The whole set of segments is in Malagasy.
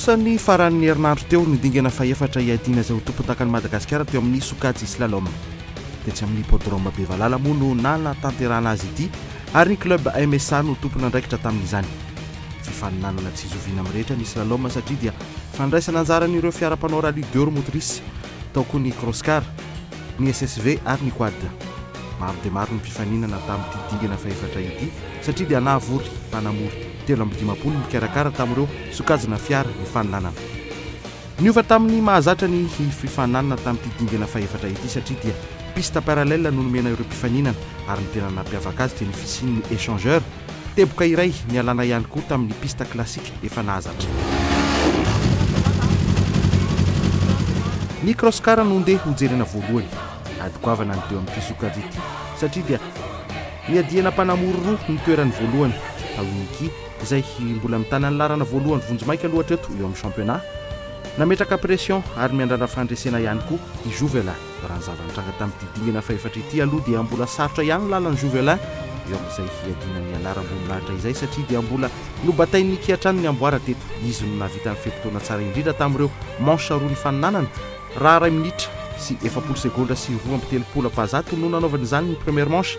kosa ny faran'ny herinandro teo nidingana faefatra iadina izay ho tompontaka ny Madagasikara teo amin'ny sokajy slalom dia tsy amin'ny hippodrome Bevalala moa no natanterahana azy ity ary ny club MSA no tompona andraikitra tamin'izany. Fifaninanana tsy izoviana amin'rehetra ny slalom satria dia fandraisana anjaran'ireo fiara-panao rally d'or motrice tao koa ny crosscar, ny SSV ary ny quad. Maro dia maro ny mpifaninana tamin'ity dingana faefatra ity satria dia nahavory mpanamory 750 mikarakara tamin'ireo sokajina fiara ny faninanana. Niova tamin'ny mahazatra ny fifaninanana tamin'ity dingana faefatra ity satria dia piste parallèle no nomena ireo mpifaninana ary ny tena nampiavaka azy dia ny fisian'ny échangeur teboka iray ny alana ihany koa tamin'ny piste classique efa nahazatra. Ny crosscar no ndeha hojerena voalohany adikoavana ny teo amin'ity sokajy ity satria dia niadiana mpanamory roa ny toerany voalohany Awiniki izay mbola mitana ny larana voalohany vonjimaika aloha hatreto eo amin'ny championnat nametraka pression ary miandrana fandresena ihany koa i Jouvelin raha ny zava-nitranga tamin'ity dingana faefatra ity aloha dia mbola sarotra ihany lalany Jouvelin eo amin'izay hiadiana ny anarambony lahatra izay satria dia mbola nobatain'ny kiatrany ny amboara teto izy no navita ny fepotona tsara indrindra tamin'ireo manche roa ny faninanana raha 2 minitra sy 40 segonda sy 2.30 no nanaovany izany ny première manche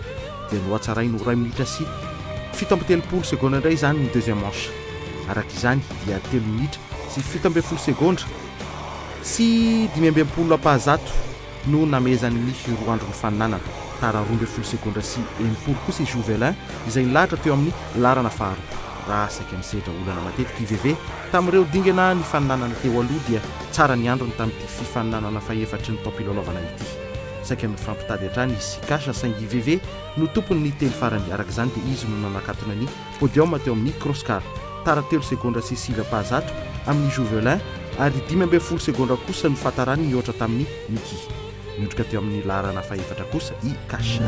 dia nohatsarainy 2 minitra sy 7.30 segonda indray izany ny deuxième manche. Araka izany dia 3 minitra sy 17 segonda sy 5.10 no namezany ny roa andro ny faninanana tara 12 segonda sy 10 kosa Jouvelin izay nilahatra teo amin'ny larana faharoa. Raha saika misehatra olana matetika IVV tamin'ireo dingana ny faninanana teo aloha dia tsara ny androny tamin'ity fifaninanana faefatry ny tampilalaovana ity. Saika mifampitady hatrany izy Sikasha saingy IVV no tompony ny telo farany. Araka izany dia izy no nanakatona ny podium teo amin'ny crosscar tara 3 segonda sy 6.10 amin'ny Jouvelin ary 15 segonda kosa no fatarany mihoatra tamin'ny Niki. Nidroka teo amin'ny larana faefatra kosa i Kasha.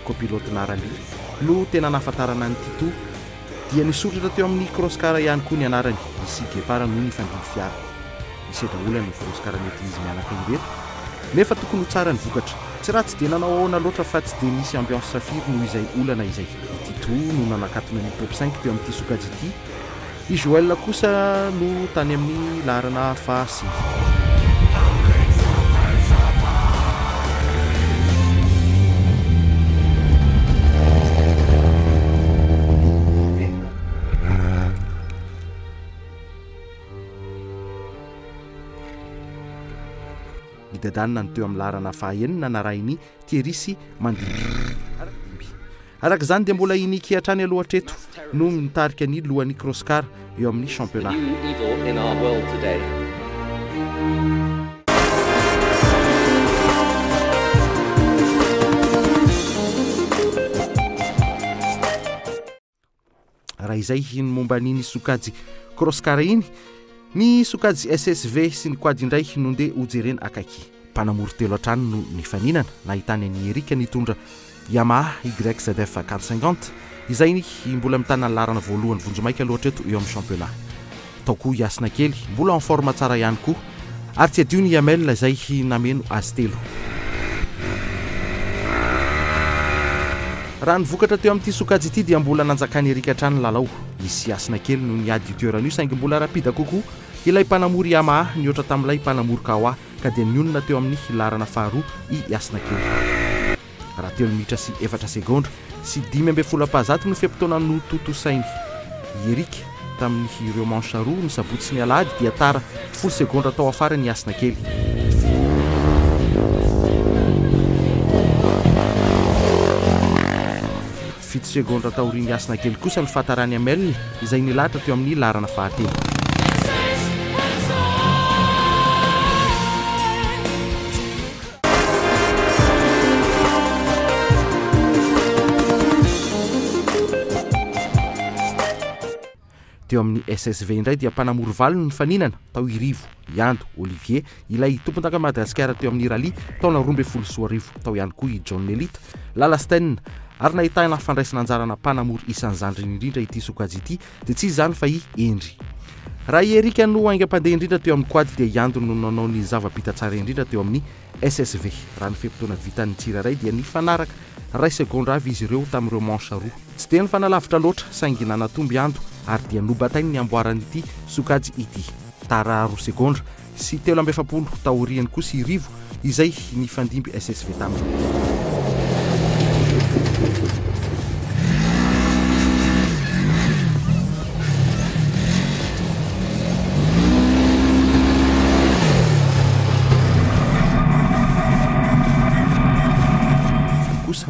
Copilote narali no tena nafatarana ny tito dia nisoratra teo amin'ny crosscar ihany koa ny anarany isy Gepara no ny fandiny fiara isedra olana ny crosscar mety izy mianaka ireto nefa tokony ho tsara ny vokatra tsy ratsy dia nanao ahoana loatra fa tsy dia nisy ambiance safiro no izay olana izay. Tito no nanakatona ny top 5 teo amin'ity sokajy ity. I Joël kosa no tany amin'ny larana fahasy. Dadanina ny teo amin'ny larana fahaenina narainy Thierry sy Mandimby. Araka izany dia mbola iniky hatrany aloha hatreto no nitarika ny lohan'ny crosscar eo amin'ny championnat. Raha izay ny momba niny sokajy crosscar iny, ny sokajy SSV sy ny quad indray no ndeha hojerena akaiky. Mpanamory telo hatrany no nifaninana nahitany ny Erika nitondra Yamaha YZF 450 izay mbola mitana ny larana voalohany vonjimaika aloha hatreto eo amin'ny championnat. Tao koa Yasina kely mbola en forme tsara ihany koa ary tsy adio ny Yamel izay nameno azy telo. Raha ny vokatra teo amin'ity sokajy ity dia mbola nanjakany Erika hatrany lalao. Izy Yasina kely no niady toerana io saingy mbola rapida kokoa ilay mpanamory Yamaha nioatra tamin'ilay mpanamory Kawa ka dia nionona teo amin'ny larana faharoa i Yasina kely. Raha 3 minitra sy 4 segonda sy 15 no fepotona no totosainy Erika tamin'ny ireo manche roa ny sabotsy sy ny alahady dia tara 10 segonda tao afara ny Yasina kely. Fito segonda taoriany Yasina kely kosa ny fahatarany Amel izay nilahatra teo amin'ny larana fahatelo. Teo amin'ny SSV indray dia mpanamory valo no nifaninana tao Irivo Yando Olivier ilay tompontaka Madagasikara teo amin'ny rally taona 2014 tao ihany koa i John Nelita, Lalasten ary nahitana fandraisana anjarana mpanamory isan'ny zandriny indrindra ity sokajy ity dia tsy izany fa endry raha Erika no aingam-pandeha indrindra teo amin'ny quad dia Iando no nanao ny zava-bita tsara indrindra teo amin'ny SSV raha ny fempotoana vitan'ny tsirairay dia nifanaraka 2 segondra avy izy ireo tamin'ireo manche roa tsy dia nifanalavitra loatra saingy nanatomby Iando ary dia nobatainy ny amboaran'ity sokajy ity tara 2 segondra sy 3 taoriany kosa irivo izay nifandimby SSV taminy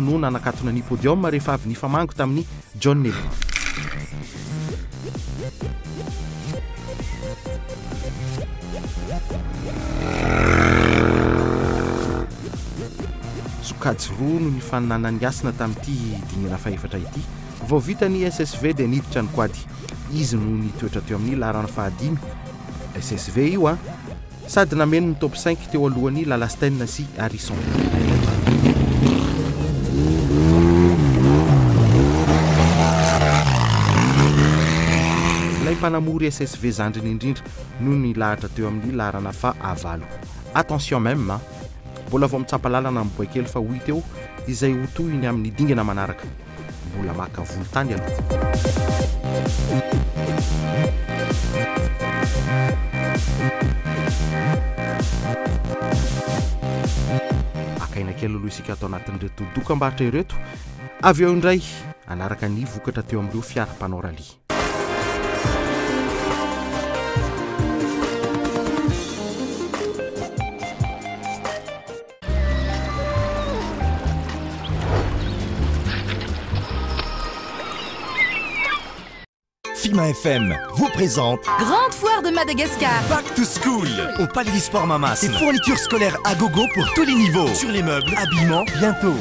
no nanakatona ny podium rehefa avy nifamango tamin'ny John Nelo sokajy roa no nifananany asina tamin'ity dingana faefatra ity vao vita ny SSV dia niditra ny quad izy no nitoetra teo amin'ny larana fahadimy SSV io sady nameno ny top 5 teo alohan'ny Lalasten sy Harrison mpanamory SSV zandriny indrindra no nilahatra teo amin'ny larana fa avalo attention même mbola vao mitsapa lalana miboakely fa 8 eo izay ho tohiny amin'ny dingana manaraka mbola maka volontany aloha akaina kely aloha isika atao anatin'ireto dokam-barotra ireto avy eo indray anaraka ny vokatra teo amin'ireo fiara-panao rally Fima FM vous présente Grande foire de Madagascar. Back to School au Palais des Sports Mamas. Et fournitures scolaires à gogo pour tous les niveaux. Sur les meubles, habillement, bientôt.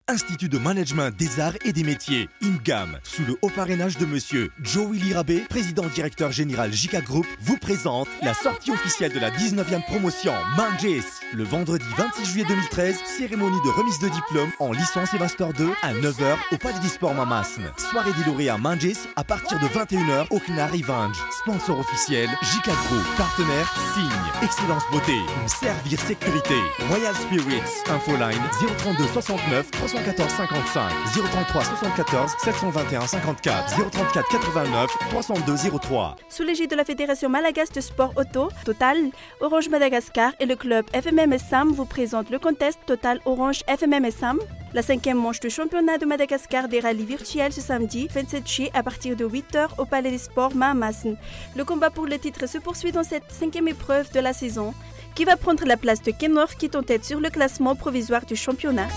Institut de Management des Arts et des Métiers, IMGAM, sous le haut parrainage de Monsieur Joe Willy Rabé, président-directeur général JICA Group, vous présente la sortie officielle de la 19e promotion Manges. Le vendredi 26 juillet 2013, cérémonie de remise de diplôme en licence et Master 2 à 9h au Palais des Sports Mamasne. Soirée des lauréats Manges à partir de 21h au Knari Vange. Sponsor officiel JICA Group. Partenaire Signe, Excellence Beauté, Servir Sécurité, Royal Spirits. Infoline 032 69 314 55 033 74 721 54 034 89 302 03. Sous l'égide de la Fédération Malagasy de sport auto, Total, Orange Madagascar et le club FMM SAM vous présentent le contest Total Orange FMM SAM. La 5e manche du championnat de Madagascar des rallyes virtuels ce samedi 27 juillet à partir de 8h au Palais des Sports Mahamasne. Le combat pour le titre se poursuit dans cette 5e épreuve de la saison qui va prendre la place de Kenworth qui est en tête sur le classement provisoire du championnat.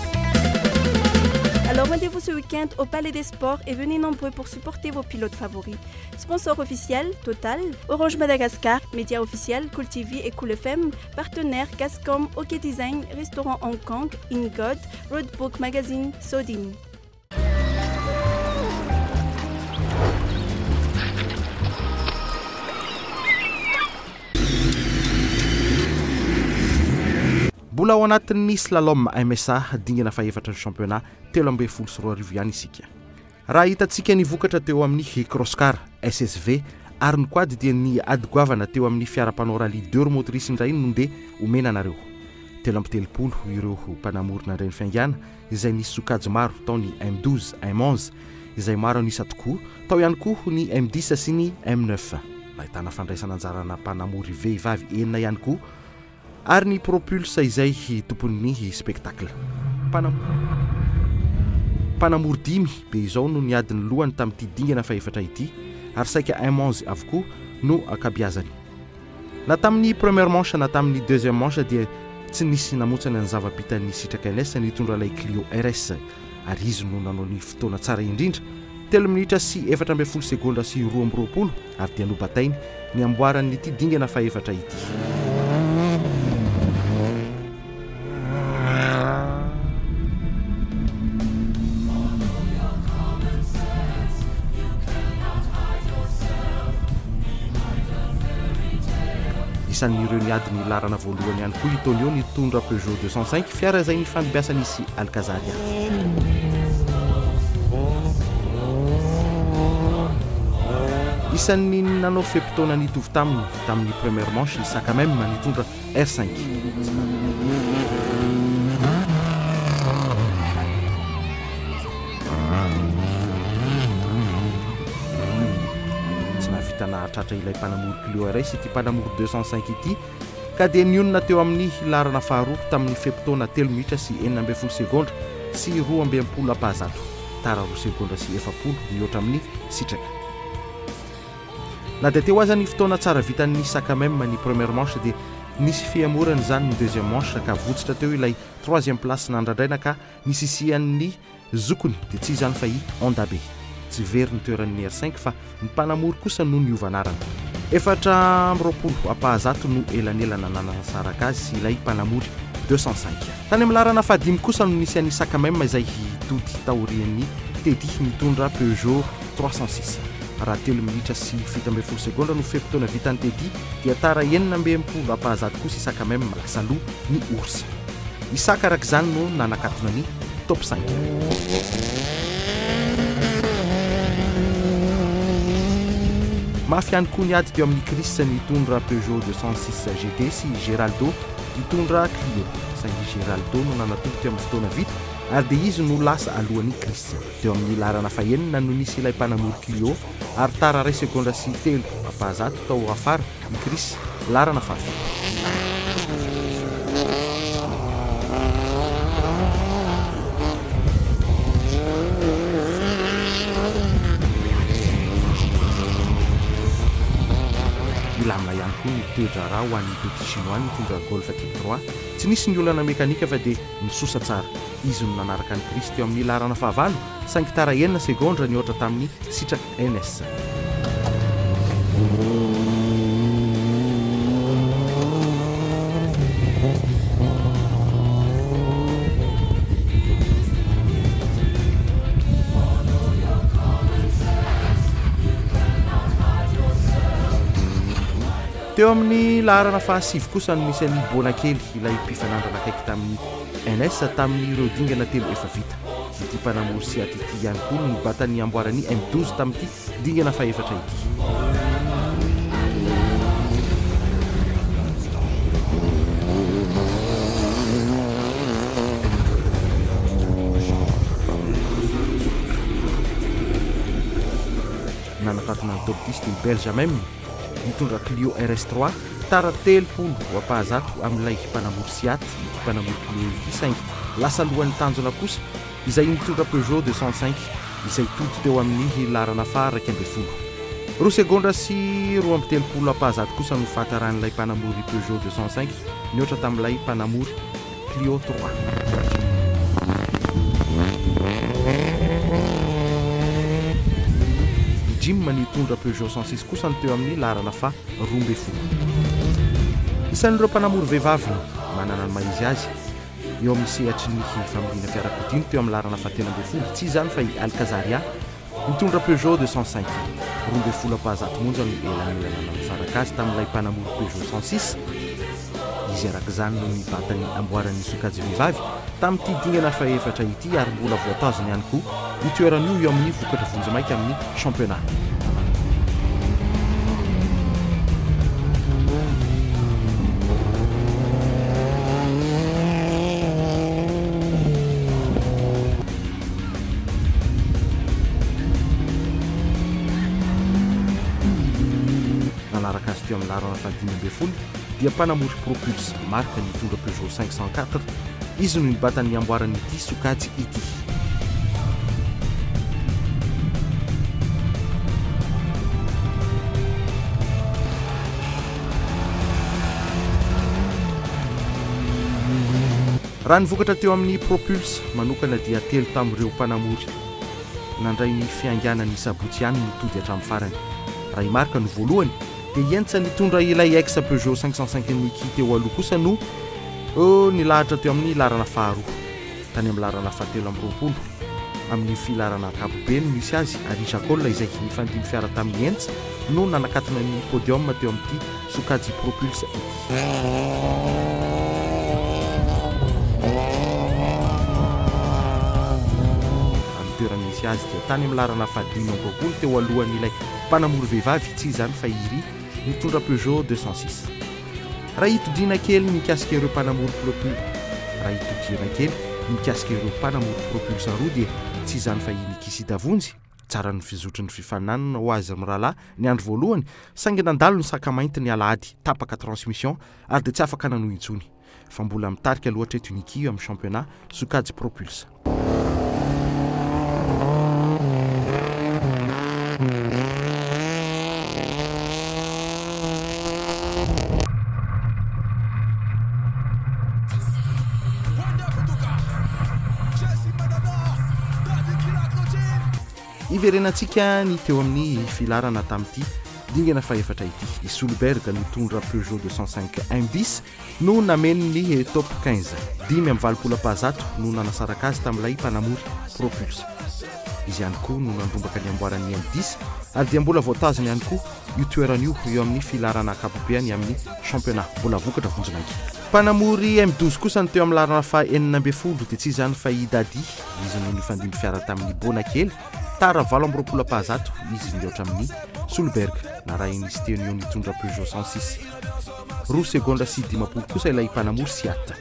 Alors rendez-vous ce week-end au Palais des Sports et venez nombreux pour supporter vos pilotes favoris. Sponsor officiel, Total, Orange Madagascar, média officiel, Cool TV et Cool FM, partenaire Gascom, OK Design, Restaurant Hong Kong, InGod, Roadbook Magazine, Sodin. mbola ao anatin'ny slalom MSA dingana faefatra ny championnat 13 ihany isika raha hitantsika ny vokatra teo amin'ny crosscar SSV ary ny quad dia ny adygoavana teo amin'ny fiara-panao rally 2 motrice indray no nde omena anareo 13 ireo mpanamorona indray ny fiangana izay nisy sokajy maro tao ny M12 M11 izay maro anisy tokoa tao ihany koa ny M10 sy ny M9 nahitana fandraisana anjarana mpanamory vehivavy enina ihany koa ary ny propulse izay tompon'ny spectacle mpanamory 5 be izao no niadiny lohany tamin'ity dingana faefatra ity ary saika M11 avokoa no akabiazany na tamin'ny première manche na tamin'ny deuxième manche dia tsy nisy namontsana ny zava-bitan'ny sitraka NS nitondra lay Clio RS ary izy no nanao ny fotoana tsara indrindra 3 minitra sy 14 segondra sy 20 ary dia nobatainy ny amboaran'ity dingana faefatra ity isan'ireo niadiny larana voalohany ihany koa Itonio nitondra Peugeot 205 fiara izay nifandibiasany izy Alcazaria isan'ny nanao fepitona nitovy tamin'ny première manche isaka même nitondra R5 tsy navita nahatratra ilay mpanamory Clio RS ity mpanamory 205 ity ka dia nionina teo amin'ny hilarana faharoa tamin'ny fepitona 3 minitra sy 40 segondra sy 12 apahazato tara 2 segondra sy 40 mihoatra amin'ny sitraka. Na dia teo aza ny fotoana tsara vitan'ny saka même ny première manche dia nisy fiamorany zany ny deuxième manche ka votsitra teo ilay 3e place nandradraina ka nisisian'ny zokony dia tsy zany fa i Honda be tsy very ny toeran'ny R5 fa ny mpanamory kosa no niovanarana 4 apahazato no elanelana nanasaraka azy sy ilay mpanamory 205 tany amin'ny larana fahadimy kosa no nisy an'ny saka même izay hitody taorian'ny Teddy mitondra Peugeot 306 raha 3 minitra sy 17 segondra no fepitona vitan'ny Teddy dia tara 19 apahazato kosa isaka même lasa aloha ny ours isaka araka izany no nanakatona ny top 5 mafy ihany koa niady teo amin'ny Chris nitondra Peugeot 206 GT sy Geraldo nitondra Clio saingy Geraldo no nanatoky teo amin'ny fotoana vita ary dia izy no lasa alohan'ny Chris teo amin'ny larana fahenina no nisy ilay mpanamory Clio ary tara 2 segondra sy 3 apahazato tao afara ny Chris larana fahafito. Milamina ihany koa ny toedra raha ho an'ny petit chinois nitondra Golf Type 3 tsy nisy ny olana mekanika fa dia misosa tsara izy no nanaraka ny Chris teo amin'ny larana fahavalo saingy tara 9 segondra nihoatra tamin'ny sitraka NS. Teo amin'ny larana fahasivy kosa no misy an'ny Bonakely ilay mpifanandrana akaiky tamin'ny NS tamin'ireo dingana telo efa vita ity mpanamory sy atity ihany koa no batany amboarany M12 tamin'ity dingana faefatra ity. Nanakatona ny top 10 ny Belge même nitondra Clio RS3 tara 30 apahazato amin'ilay mpanamory Seat ity mpanamory Clio ity saingy lasa alohan'ny tanjona kosa izay nitondra Peugeot 205 izay tody teo amin'ny larana faha 12 2 segondra sy 13 apahazato kosa no fahataran'ilay mpanamory Peugeot 205 nihoatra tamin'ilay mpanamory Clio 3. Jim nitondra Peugeot 106 kosa ny teo amin'ny larana fa 12. Isan'ireo mpanamory vehivavy manana ny maizy azy eo amin'ny sehatry ny familiana fiarakodiny teo amin'ny larana fa 13 tsy izany fa i Alcazaria nitondra Peugeot 205 12 apahazato monja no elanelana nanasaraka azy tamin'ilay mpanamory Peugeot 106 izy araka izany no nibatany amboaran'ny sokajy vehivavy tamin'ity dingana faefatra ity ary mbola voatazony ihany koa nitoeran'io eo amin'ny vokatra vonjamaika amin'ny championnat. Nanaraka azy teo amin'ny larana fa 15 dia mpanamory Propulse marka nitondra Peugeot 504 izy no nibatany amboaran'ity sokajy ity. Raha nivokatra teo amin'ny Propulse manokana dia 3 tamin'ireo mpanamory nandray ny fianganany sabotsy ihany nitody hatramin'ny farany. Raha i marka no voalohany dia entsa nitondra ilay ex Peugeot 505 Niki teo aloha kosa no nilahatra teo amin'ny larana faharoa tany amin'ny larana fahatelo amby 20 amin'ny filarana akapobe no misy azy ary Jacob izay nifandimby fiara tamin'ny entsa no nanakatona ny podium teo amin'ity sokajy Propulse ity. Toerana misy azy dia tany amin'ny larana fahadimy amby 20 teo alohan'ilay mpanamory vehivavy tsy izany fa iry mitondra Peugeot 206. Raha hitodriana kely mikasika ireo mpanamory propulse roa dia tsy izany fa Nikisy Davonjy tsara ny fizotry ny fifananana ho azy mirahalahy ny andro voalohany saingy nandalo ny sakamainty ny alahady tapaka transmission ary dia tsy afaka nanohy intsony fa mbola mitarika loatra eto Niki amin'ny championnat sokajy propulse. Iverenantsika ny teo amin'ny filarana tamin'ity dingana faefatra ity. I Solberg mitondra Peugeot 205 M10 no nameny ny top 15 dimy amin'ny valopolo pazato no nanasaraka azy tamin'ilay mpanamory propulse. Izy ihany koa no nandrombaka ny amboarany M10 ary dia mbola voatazony ihany koa io toeran'io eo amin'ny filarana akapobeany amin'ny championnat mbola vokatra vonjinanky. Mpanamory M12 kosa ny teo amin'ny larana fa 40 dia tsy izany fa Dadi izy no nifandimby fiara tamin'ny Bonakely tara 7 pazato izy mihoatra amin'ny Solberg narahin'izy teo io nitondra Peugeot 106 roa segonda sy 10 kosa ilay mpanamory Siat.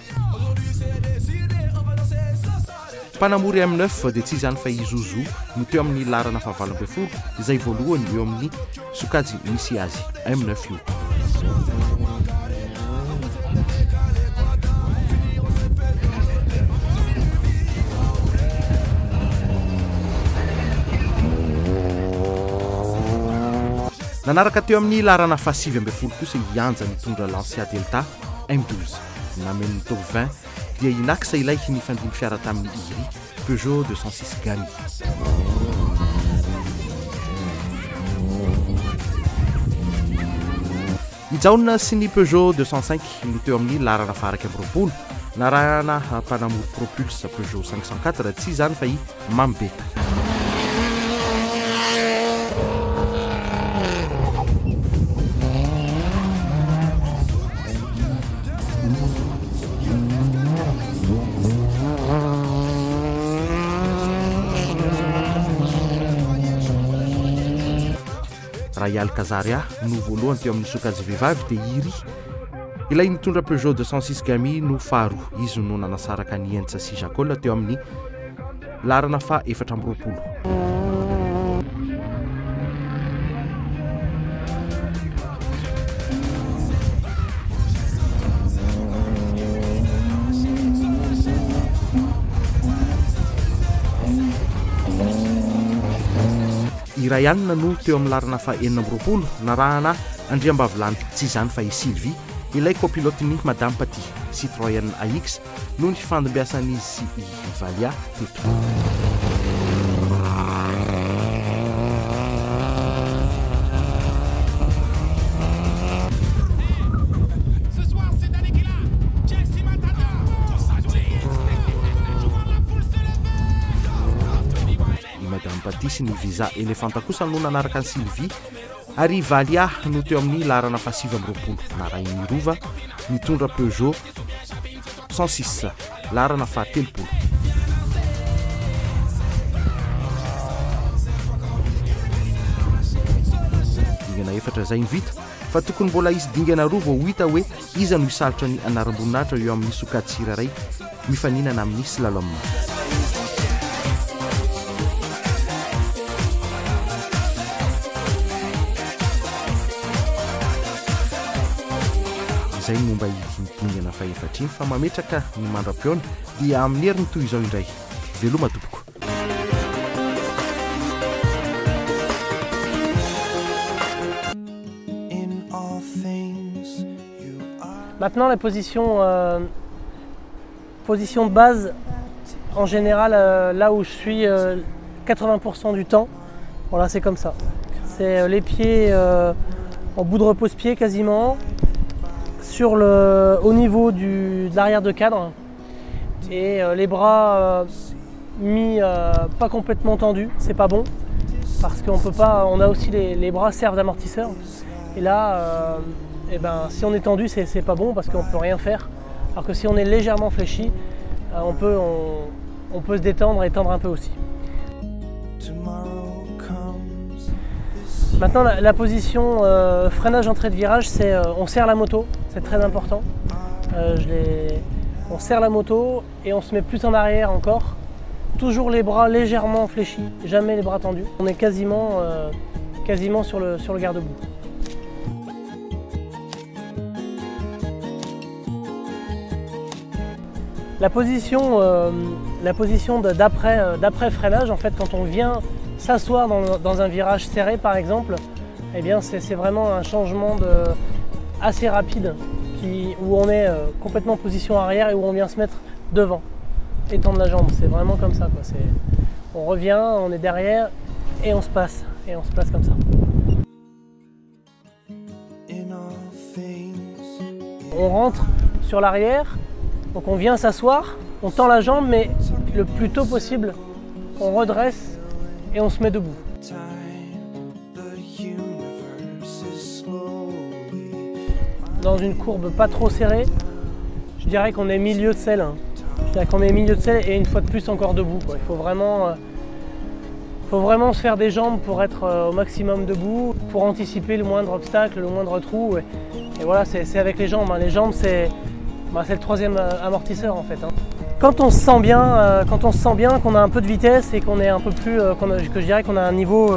Mpanamory M9 dia tsy izany fa Isuzu no teo amin'ny larana fa 20 izay voalohany eo amin'ny sokajy misy azy M9 io. Nanaraka teo amin'ny larana fa 7 kosa Ianja mitondra Lancia Delta M12 namen'ny top 20 dia inaksa ilay nifandimby fiara tamin'ny Iri Peugeot 206 Gami. Ijaona sy ny Peugeot 205 no teo amin'ny larana faraka amin'ny 20 narahana mpanamory propulse Peugeot 504 tsy izany fa i Mambe. Rayal Kazaria no voalohany teo amin'ny sokajy vehivavy dia Iri ilay nitondra Peugeot 206 Gami no faharoa izy no nanasaraka ny Entsa sy Jacola teo amin'ny larana fa 420. Rayane no teo amin'ny larana fa 40 narahana Andriambavilany tsy izany fa i Sylvie ilay copilote-ny Madame Paty Citroën AX no ny fifandimbiasan'izy sy i Valia teto. Paty ny Visa Elefanta kosa no nanaraka ny Sylvie ary Valia no teo amin'ny larana fa 7 narahin'ny Rova mitondra Peugeot 106 larana fa 30. Dingana efatra zay ny vita fa tokony mbola izy dingana roa vao hita hoe iza no isalotra ny anaram-boninahitra eo amin'ny sokajy tsirairay mifaninana amin'ny slalom. Zay momba dingana fa efatriny fa mametraka ny mandram-piona dia amin'ny heriny toy izao indray. Veloma tompoko. Maintenant, la position de base, en général, là où je suis 80% du temps, voilà, c'est comme ça. C'est les pieds en bout de repose-pied quasiment, au niveau de l'arrière de cadre, et les bras mis pas complètement tendus, c'est pas bon, parce qu'on peut pas, on a aussi les bras servent d'amortisseur, et là, si on est tendu, c'est pas bon parce qu'on peut rien faire. Alors que si on est légèrement fléchi, on peut se détendre et tendre un peu aussi. Maintenant, la position freinage entrée de virage, c'est on serre la moto, c'est très important. On serre la moto et on se met plus en arrière encore. Toujours les bras légèrement fléchis, jamais les bras tendus. On est quasiment sur le garde-boue. La position d'après freinage, en fait, quand on vient s'asseoir dans un virage serré par exemple, eh bien c'est vraiment un changement assez rapide où on est complètement en position arrière et où on vient se mettre devant, étendre la jambe. C'est vraiment comme ça, quoi. On revient, on est derrière et on se passe comme ça. On rentre sur l'arrière, donc on vient s'asseoir, on tend la jambe, mais le plus tôt possible, on redresse et on se met debout. Dans une courbe pas trop serrée, je dirais qu'on est milieu de selle. Je dirais qu'on est milieu de selle et une fois de plus encore debout, quoi. Il faut vraiment se faire des jambes pour être au maximum debout, pour anticiper le moindre obstacle, le moindre trou. Et voilà, c'est avec les jambes. Les jambes, c'est le troisième amortisseur en fait. Quand on se sent bien, qu'on a un peu de vitesse et qu'on est un peu plus, que je dirais qu'on a un niveau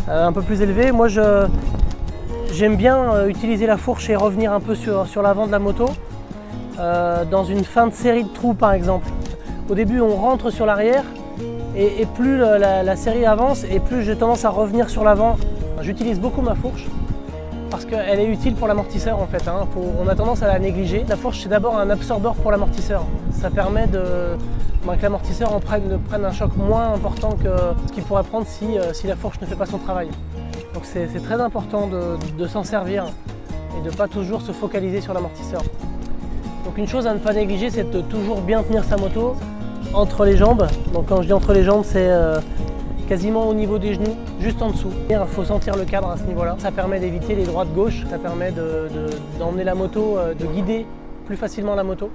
un peu plus élevé, moi j'aime bien utiliser la fourche et revenir un peu sur l'avant de la moto, dans une fin de série de trous par exemple. Au début on rentre sur l'arrière et plus la série avance et plus j'ai tendance à revenir sur l'avant. J'utilise beaucoup ma fourche parce qu'elle est utile pour l'amortisseur en fait. On a tendance à la négliger. La fourche c'est d'abord un absorbeur pour l'amortisseur. Ça permet que l'amortisseur prenne un choc moins important que ce qu'il pourrait prendre si la fourche ne fait pas son travail. Donc c'est très important de s'en servir et de ne pas toujours se focaliser sur l'amortisseur. Donc une chose à ne pas négliger, c'est de toujours bien tenir sa moto entre les jambes. Donc quand je dis entre les jambes, c'est quasiment au niveau des genoux, juste en dessous. Il faut sentir le cadre à ce niveau-là. Ça permet d'éviter les droites-gauches, ça permet d'emmener la moto, de guider plus facilement la moto.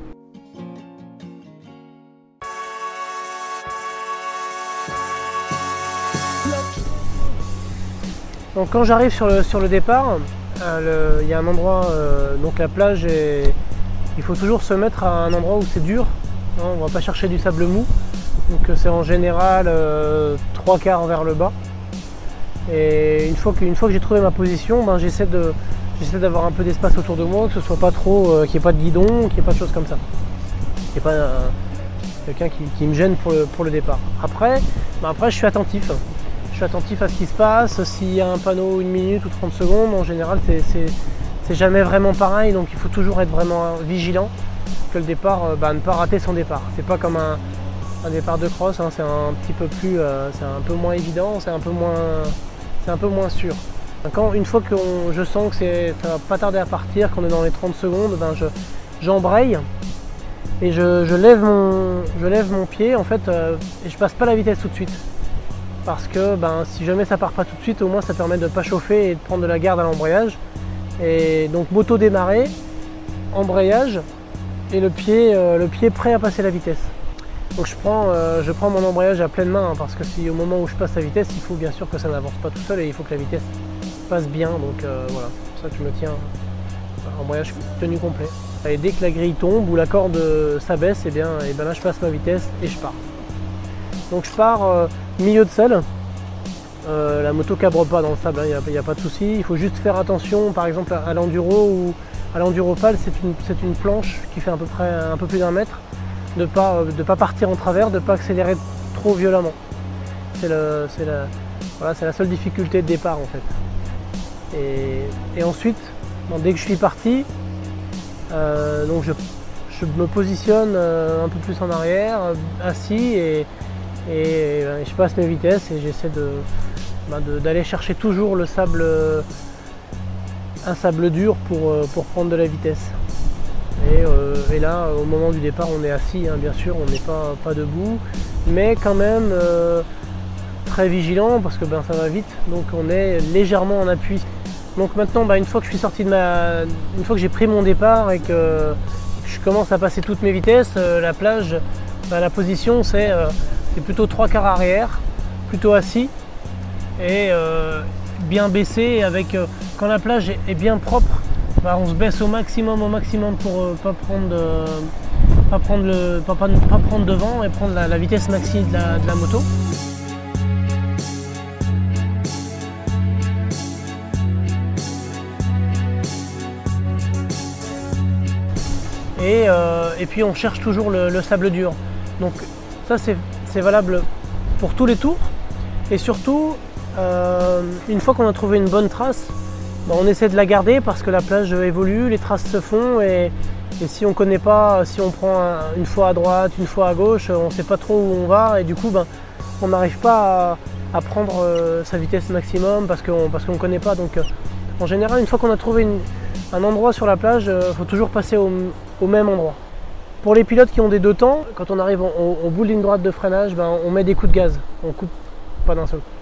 Donc quand j'arrive sur le départ, il y a un endroit, donc la plage, il faut toujours se mettre à un endroit où c'est dur. On ne va pas chercher du sable mou, donc c'est en général 3/4 vers le bas. Et une fois que j'ai trouvé ma position, j'essaie d'avoir un peu d'espace autour de moi, que ce soit pas trop, qu'il n'y ait pas de guidon, qu'il n'y ait pas de choses comme ça. Qu'il n'y ait pas quelqu'un qui me gêne pour le départ. Après, je suis attentif. Je suis attentif à ce qui se passe. S'il y a un panneau 1 minute ou 30 secondes, en général c'est jamais vraiment pareil, donc il faut toujours être vraiment vigilant que le départ, ne pas rater son départ. C'est pas comme un départ de cross, c'est un petit peu plus, c'est un peu moins évident, c'est un peu moins sûr. Une fois que je sens que ça va pas tarder à partir, qu'on est dans les 30 secondes, j'embraye et je lève mon pied en fait, et je passe pas la vitesse tout de suite. Parce que si jamais ça part pas tout de suite, au moins ça permet de ne pas chauffer et de prendre de la garde à l'embrayage. Et donc moto démarrée, embrayage et le pied prêt à passer la vitesse. Donc je prends mon embrayage à pleine main, parce que si au moment où je passe la vitesse, il faut bien sûr que ça n'avance pas tout seul et il faut que la vitesse passe bien. Donc voilà, pour ça que je me tiens embrayage tenu complet. Et dès que la grille tombe ou la corde s'abaisse, et bien là je passe ma vitesse et je pars. Donc je pars milieu de selle. La moto cabre pas dans le sable, il n'y a pas de souci. Il faut juste faire attention, par exemple à l'enduro ou à l'enduropale, c'est une planche qui fait à peu près un peu plus d'1 mètre. De pas partir en travers, de ne pas accélérer trop violemment. C'est la seule difficulté de départ en fait. Et ensuite, dès que je suis parti, donc je me positionne un peu plus en arrière, assis, et je passe mes vitesses et j'essaie d'aller chercher toujours un sable dur pour prendre de la vitesse. Et là, au moment du départ, on est assis, bien sûr, on n'est pas debout, mais quand même très vigilant parce que ça va vite, donc on est légèrement en appui. Donc maintenant, une fois que je suis sorti une fois que j'ai pris mon départ et que je commence à passer toutes mes vitesses, la plage, la position c'est plutôt 3/4 arrière, plutôt assis, et bien baissé et avec, quand la plage est bien propre, bah, on se baisse au maximum pour pas prendre devant et prendre la vitesse maxi de la moto. Et puis on cherche toujours le sable dur. Donc ça c'est valable pour tous les tours. Et surtout, une fois qu'on a trouvé une bonne trace, bah, on essaie de la garder parce que la plage évolue, les traces se font et si on ne connaît pas, si on prend une fois à droite, une fois à gauche, on ne sait pas trop où on va et du coup ben, on n'arrive pas à prendre sa vitesse maximum parce qu'on ne connaît pas. Donc en général, une fois qu'on a trouvé un endroit sur la plage, il faut toujours passer au même endroit. Pour les pilotes qui ont des deux temps, quand on arrive au bout de ligne droite de freinage, ben, on met des coups de gaz, on coupe pas d'un seul coup.